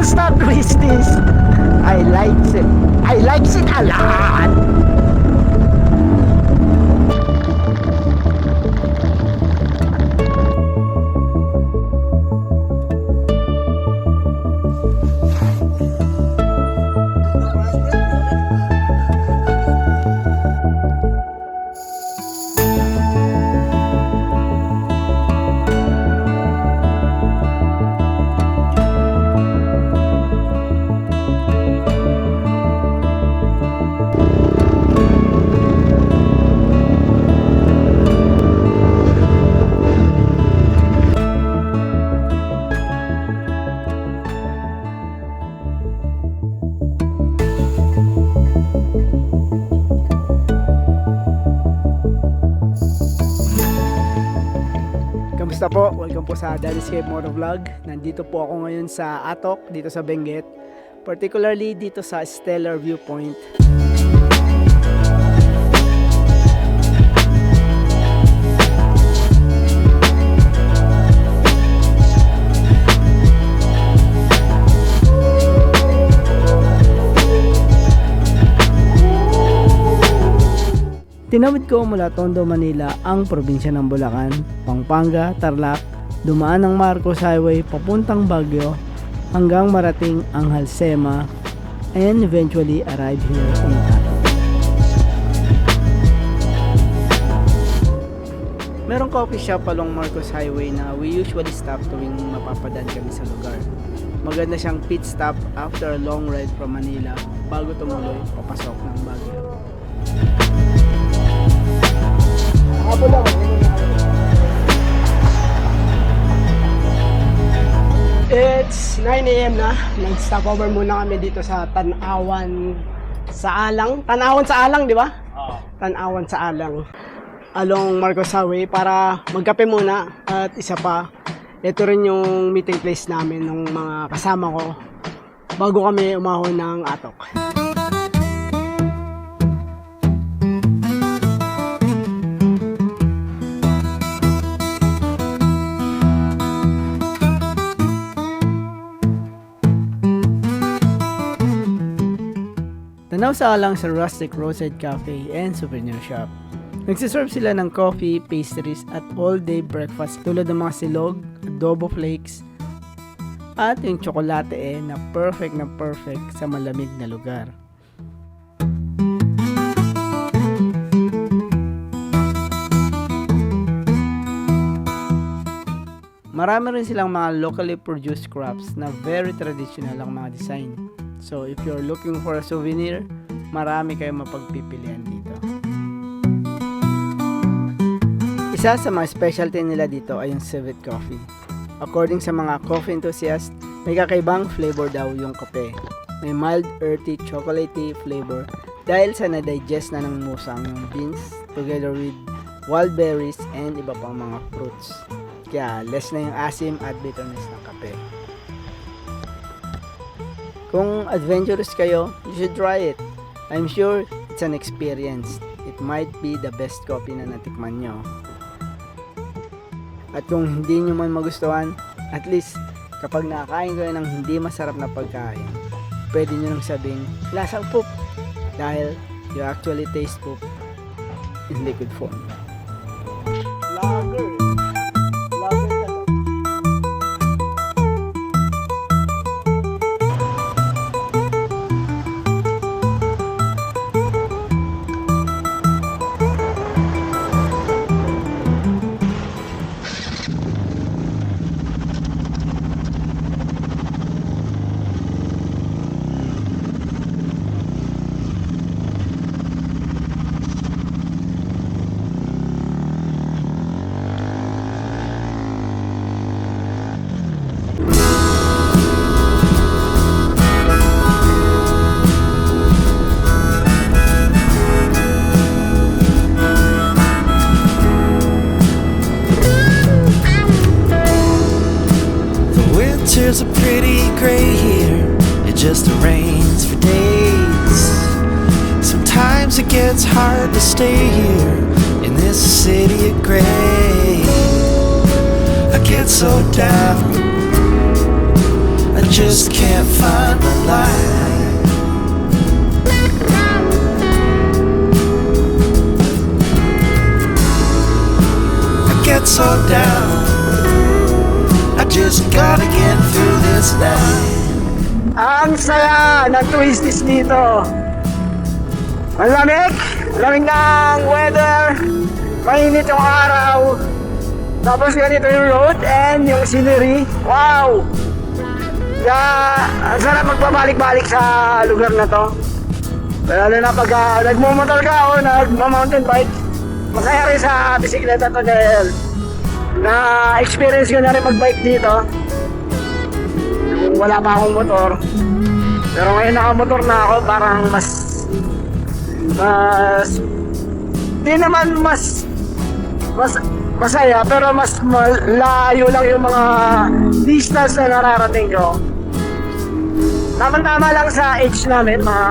Basta twisties. I like it. I like it a lot. Kamusta po? Welcome po sa Daddyscape Motovlog. Nandito po ako ngayon sa Atok, dito sa Benguet. Particularly dito sa Stellar Viewpoint. Tinawid ko mula Tondo, Manila ang probinsya ng Bulacan, Pampanga, Tarlac, dumaan ng Marcos Highway papuntang Baguio hanggang marating ang Halsema and eventually arrive here in Atok. Merong coffee shop along Marcos Highway na we usually stop tuwing mapapadaan kami sa lugar. Maganda siyang pit stop after a long ride from Manila bago tumuloy papasok ng Baguio. It's 9 AM na. Nag-stop over muna kami dito sa Tanawan sa Alang. Tanawan sa Alang, di ba? Oo. Tanawan sa Alang. Along Marcos Highway para magkape muna. At isa pa, ito rin yung meeting place namin ng mga kasama ko bago kami umahon ng Atok. Tanaw sa Alang sa Rustic Roadside Cafe and Souvenir Shop. Nagsiserve sila ng coffee, pastries at all-day breakfast tulad ng mga silog, adobo flakes, at yung tsokolate na perfect sa malamig na lugar. Marami rin silang mga locally produced crafts na very traditional ang mga design. So if you're looking for a souvenir, marami kayong mapagpipilian dito. Isa sa mga specialty nila dito ay yung civet coffee. According sa mga coffee enthusiasts, may kakaibang flavor daw yung kape. May mild earthy chocolatey flavor dahil sa na-digest na ng musang yung beans together with wild berries and iba pang mga fruits. Kaya less na yung asim at bitterness ng kape. Kung adventurous kayo, you should try it. I'm sure it's an experience. It might be the best coffee na natikman nyo. At kung hindi nyo man magustuhan, at least kapag nakakain kayo ng hindi masarap na pagkain, pwede nyo nang sabing, lasang poop. Dahil you actually taste poop in liquid form. Lager. Winter's a pretty gray here. It just rains for days. Sometimes it gets hard to stay here in this city of gray. I get so down, I just can't find the light. I get so down, I just gotta get through this night. Ang saya ng twisties dito. Malamig, lamig ng weather, mainit yung araw. Tapos ganito yung road and yung scenery. Wow! Kaya ang sarap magbabalik-balik sa lugar na to. Lalo na pag nagmumotor ka o nagma-mountain bike, masaya rin sa bisikleta to dahil na-experience ko na rin mag-bike dito. Wala pa akong motor. Pero ngayon nakamotor na ako, parang di naman mas masaya, pero mas malayo lang yung mga distance na nararating ko. Tama-tama lang sa age namin, mga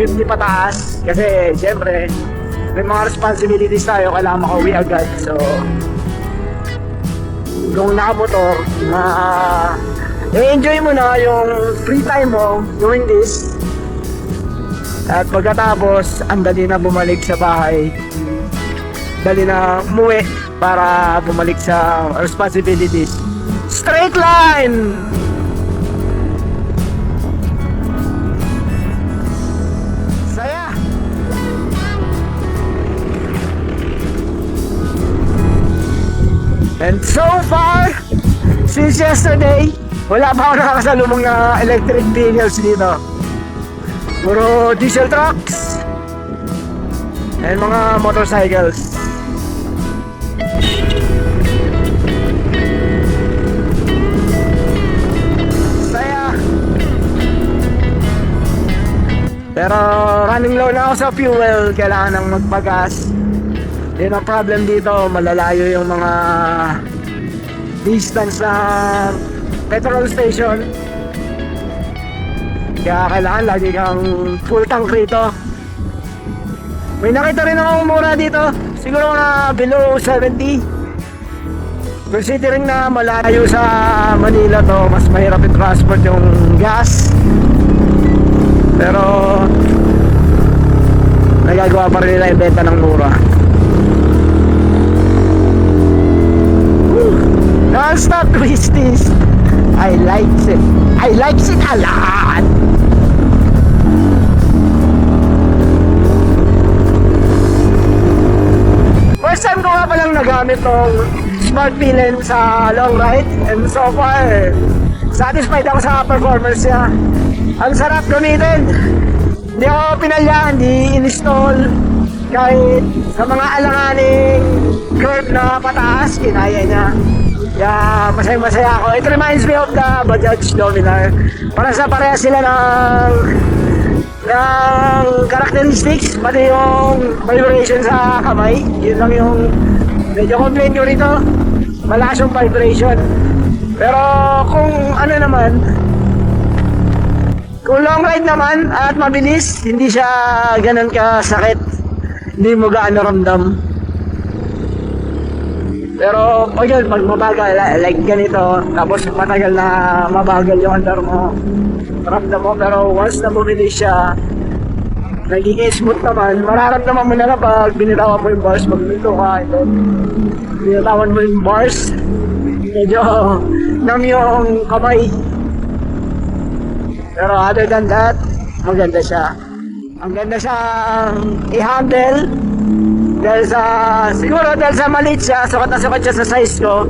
50 pataas. Kasi siyempre, may mga responsibilities tayo, kailangan makauwi agad. So, kung nakamotor, i-enjoy mo na yung free time mo doing this. At pagkatapos, ang dali na bumalik sa bahay. Dali na umuwi para bumalik sa responsibilities. Straight line! Saya! And so far, since yesterday, wala pa ako nakakasalubong na electric vehicles dito. Puro diesel trucks and mga motorcycles. Saya! Pero running low na ako sa fuel, kailangan nang magpagas. Yun ang problem dito, malalayo yung mga distance na petrol station. Kaya kailangan lagi kang full tank rito. May nakita rin akong mura dito, siguro na below 70. Considering na malayo sa Manila to, mas mahirap i-transport yung gas. Pero nagagawa pa rin nila ibenta ng mura. Non-stop twisties. I likes it. I likes it a lot. First time ko nga palang nagamit tong Smart P-Lane sa long ride. And so far, satisfied ako sa performance niya. Ang sarap gamitin. Hindi ako pinalya, hindi in-install. Kahit sa mga alanganing curve na pataas, kinaya niya. Kaya masaya-masaya ako. It reminds me of the Bajaj Dominar. Para sa pareha sila ng characteristics, pati yung vibration sa kamay. Yun lang yung medyo complaint ko rito. Malakas yung vibration. Pero kung ano naman, kung long ride naman at mabilis, hindi siya ganun kasakit. Hindi mo gaano ramdam. Pero pag yun, pag mabagal, like ganito, tapos matagal na mabagal yung andar mo, ramdam mo. Pero once na bumilis siya, nagiging smooth naman, mararamdaman mo na lang pag binitawan mo yung bars, magminto ka, ito. Binitawan mo yung bars, medyo nam yung kamay. Pero other than that, maganda siya. Ang ganda siyang i-handle. Dahil sa maliit siya, sukat na sukat siya sa size ko.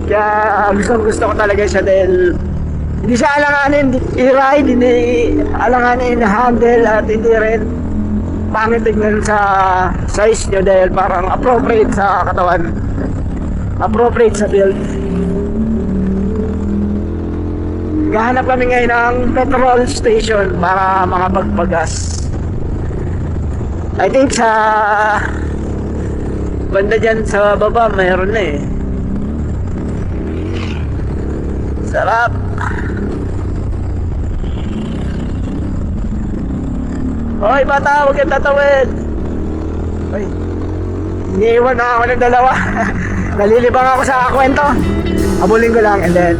Kaya gusto ko talaga siya dahil hindi siya alanganin i-ride, hindi alanganin i-handle at hindi rin pangit tignan sa size niya dahil parang appropriate sa katawan. Appropriate sa build. Gahanap kami ngayon ng petrol station para makapagpagas. I think sa banda dyan sa baba mayroon na eh. Sarap. Hoy bata, huwag kang tatawid. Hoy, iniiwan na ako ng dalawa. Nalilibang ako sa kwento. Habulin ko lang and then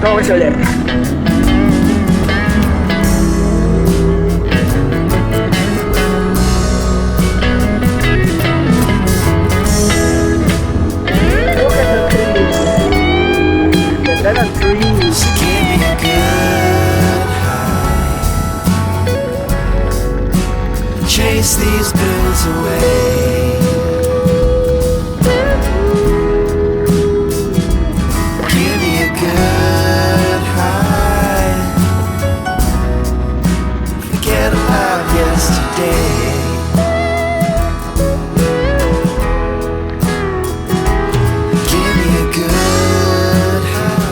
Focus ulit. Look at the trees. Ganda ng trees. So give me a good high. Chase these bills away. Give me a good high. Forget about yesterday. Give me a good high.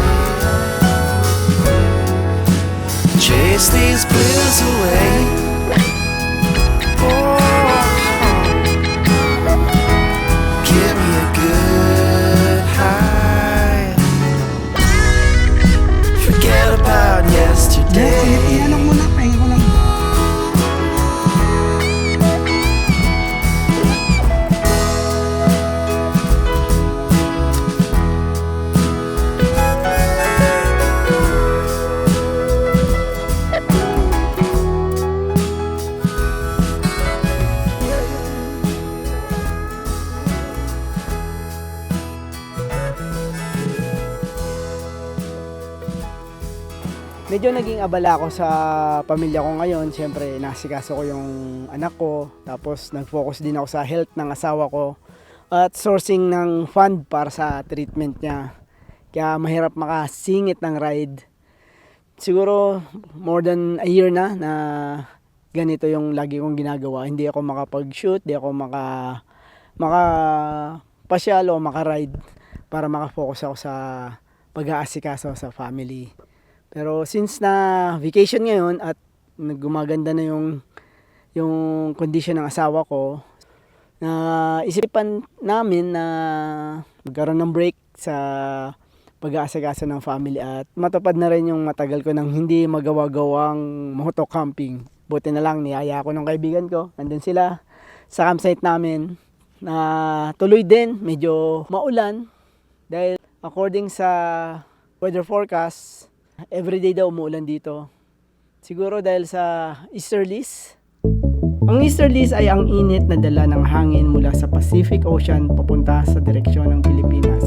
Chase these blues away. Oh, give me a good high. Forget about yesterday. Ianong mo na, pahinga ko lang. Medyo naging abala ako sa pamilya ko ngayon. Siyempre, nasikaso ko yung anak ko. Tapos, nag-focus din ako sa health ng asawa ko. At sourcing ng fund para sa treatment niya. Kaya mahirap makasingit ng ride. Siguro, more than a year na ganito yung lagi kong ginagawa. Hindi ako makapag-shoot, hindi ako makapasyal o makaride para makafocus ako sa pag-aasikaso sa family. Pero since na vacation ngayon at gumaganda na yung condition ng asawa ko, na isipan namin na magkaroon ng break sa pag-aasikaso ng family at matupad na rin yung matagal ko nang hindi magawa-gawang moto camping. Buti na lang niyaya ako ng kaibigan ko. Nandun sila sa campsite namin na tuloy din, medyo maulan dahil according sa weather forecast, everyday daw umuulan dito. Siguro dahil sa easterlies. Ang easterlies ay ang init na dala ng hangin mula sa Pacific Ocean papunta sa direksyon ng Pilipinas.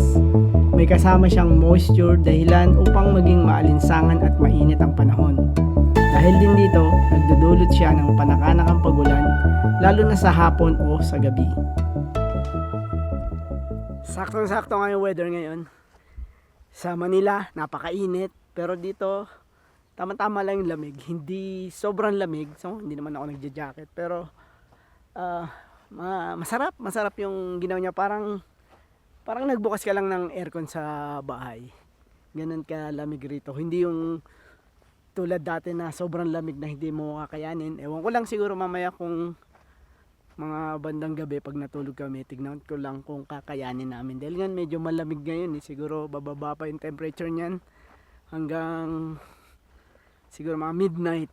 May kasama siyang moisture dahilan upang maging maalinsangan at mainit ang panahon. Dahil din dito, nagdudulot siya ng panakanakang pagulan lalo na sa hapon o sa gabi. Saktong-sakto nga yung weather ngayon. Sa Manila, napakainit. Pero dito, tama-tama lang yung lamig. Hindi sobrang lamig. So, hindi naman ako nagja-jacket. Pero, masarap yung ginawa niya. Parang nagbukas ka lang ng aircon sa bahay. Ganun ka lamig rito. Hindi yung tulad dati na sobrang lamig na hindi mo kakayanin. Ewan ko lang siguro mamaya kung mga bandang gabi pag natulog kami, tignan ko lang kung kakayanin namin. Dahil nga medyo malamig ngayon. Siguro bababa pa yung temperature niyan. Hanggang siguro mga midnight.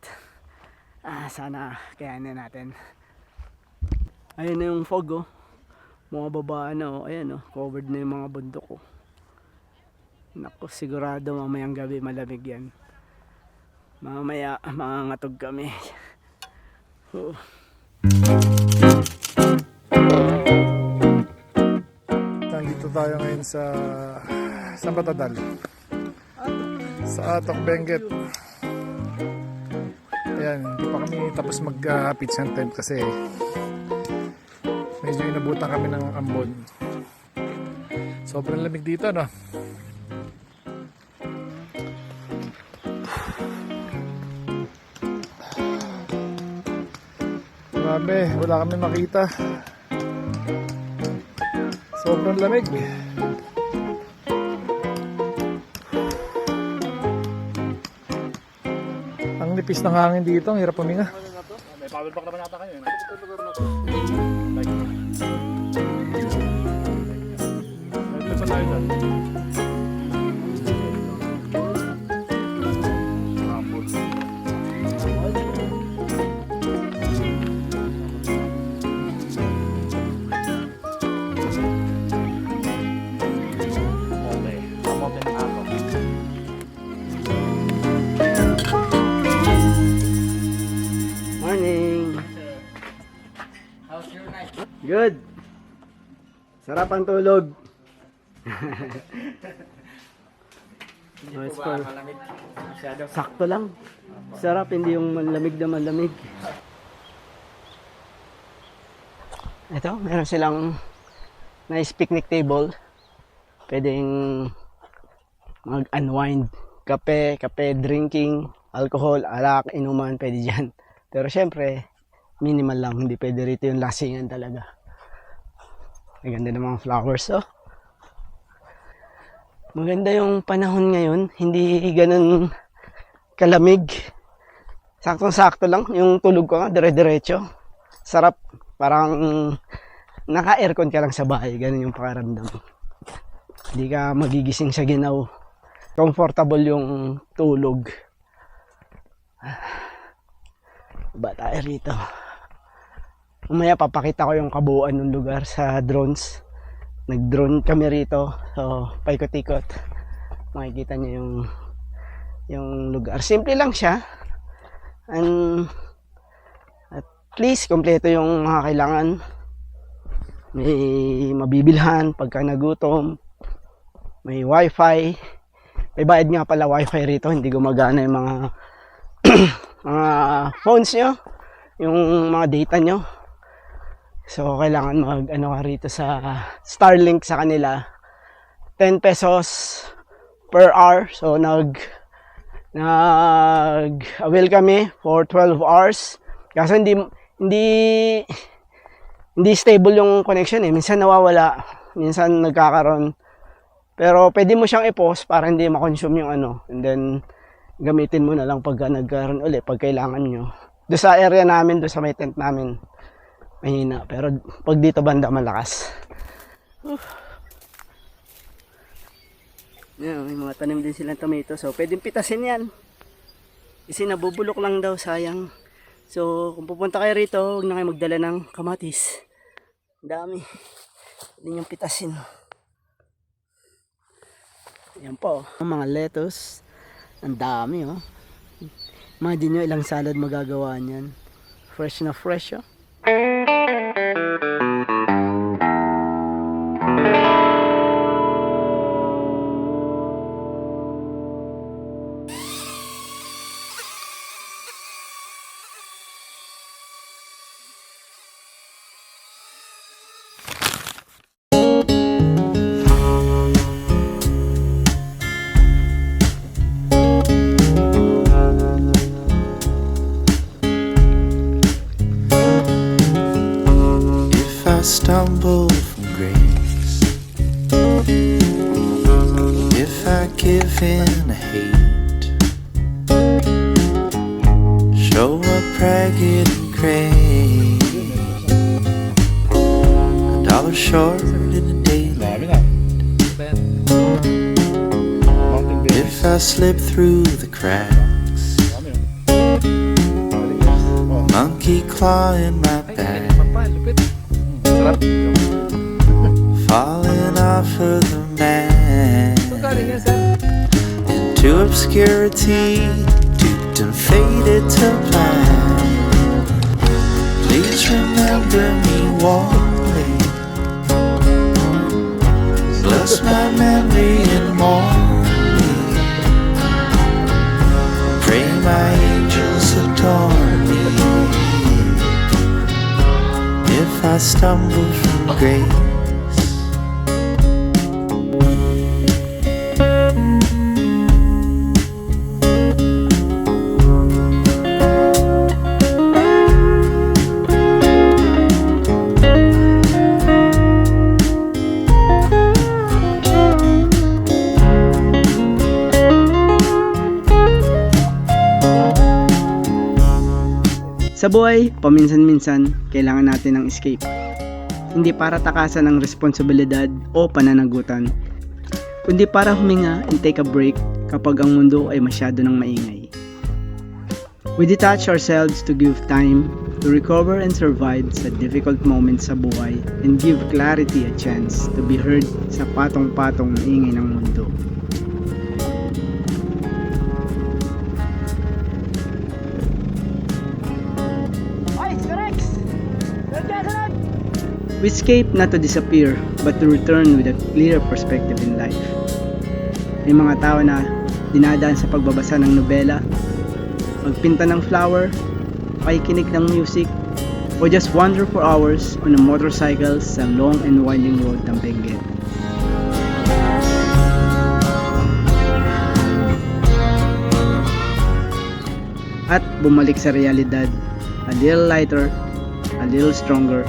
Sana kayanin natin. Ayun na yung fog oh. Mga baba na oh. Ayan oh. Covered na yung mga bundok oh. Naku, sigurado mamayang gabi malamig yan. Mamaya mangangatog kami. Nandito tayo ngayon sa Batadal. Sa Atok Benguet. Ayan, hindi pa kami tapos mag-pitch ng tent kasi medyo inabutan kami ng ambon. Sobrang lamig dito, no? Grabe, wala kami makita. Sobrang lamig. Ang nipis ng hangin dito, ang hirap puminga. May power bank naman yata kayo. Ito pa tayo dyan. Good. Sarap ang tulog. Nice for... Sakto lang. Sarap, hindi yung malamig na malamig. Ito, meron silang nice picnic table. Pwedeng mag-unwind. Kape, drinking, alcohol, alak, inuman, pwede dyan. Pero syempre, minimal lang. Hindi pwede rito yung lasingan talaga. Ang ganda ng mga flowers, oh. Maganda yung panahon ngayon. Hindi ganun kalamig. Saktong-sakto lang. Yung tulog ko nga, dire-diretso. Sarap. Parang naka-aircon ka lang sa bahay. Ganun yung pakaramdam. Hindi ka magigising sa ginaw. Comfortable yung tulog. Ba tayo rito? Mamaya papakita ko yung kabuuan ng lugar sa drones. Nag-drone kami rito. So, paikot-ikot. Makikita nyo yung lugar. Simple lang siya. And at least, kompleto yung mga kailangan. May mabibilhan pagka nagutom. May wifi. May bayad nga pala wifi rito. Hindi gumagana yung mga mga phones nyo. Yung mga data nyo. So, kailangan mag-ano ka rito sa Starlink sa kanila. 10 pesos per hour. So, nag-avail kami for 12 hours. Kasi hindi stable yung connection eh. Minsan nawawala. Minsan nagkakaroon. Pero, pwede mo siyang i-pause para hindi ma-consume yung ano. And then, gamitin mo na lang pagka nagkaroon ulit, pag kailangan nyo. Doon sa area namin, doon sa may tent namin, mahina. Pero pag dito banda, malakas. Yan, may mga tanim din silang tomato. So, pwedeng pitasin yan. Kasi nabubulok lang daw, sayang. So, kung pupunta kayo rito, huwag na kayo magdala ng kamatis. Ang dami. Pwede niyong pitasin. Yan po. Ang mga lettuce. Ang dami, oh. Imagine nyo ilang salad magagawa niyan. Fresh na fresh, oh. Stumble from grace, if I give in to hate, show up ragged and gray, $1 short in the daylight. If I slip through the cracks, monkey claw in my back, falling off of the map into obscurity, duped and faded to black. Please remember me warmly, bless my memory and mourn me. Pray my angels adorn me if I stumble from grace. Sa buhay, paminsan-minsan, kailangan natin ng escape. Hindi para takasan ng responsibilidad o pananagutan, kundi para huminga and take a break kapag ang mundo ay masyado ng maingay. We detach ourselves to give time to recover and survive sa difficult moments sa buhay and give clarity a chance to be heard sa patong-patong na ingay ng mundo. We escape not to disappear, but to return with a clear perspective in life. May mga tao na dinadaan sa pagbabasa ng nobela, magpinta ng flower, pakikinig ng music, or just wander for hours on a motorcycle sa long and winding road ng Benguet. At bumalik sa realidad, a little lighter, a little stronger,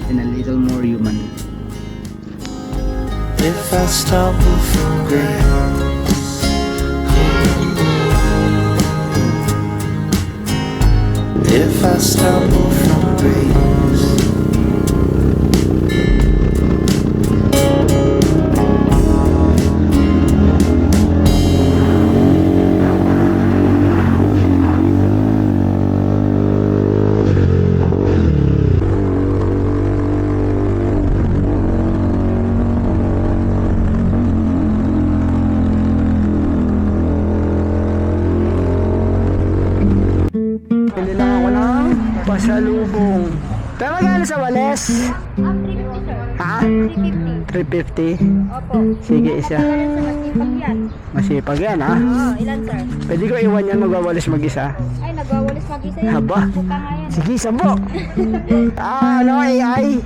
and a little more human. If I stumble from grace, if I stumble from grace, Pili lang ako ng pasalubong. Pero magkano sa Wales? 350 sir. Ha? 350. 350? Opo. Sige, isa. Sa masipag yan. Masipag yan, ha? Oo, ilan sir? Pwede ko iwan yan, magwawalis mag-isa. Ay, nagwawalis mag-isa yan. Haba. Buka nga yan. Sige, sabo! Ano, AI?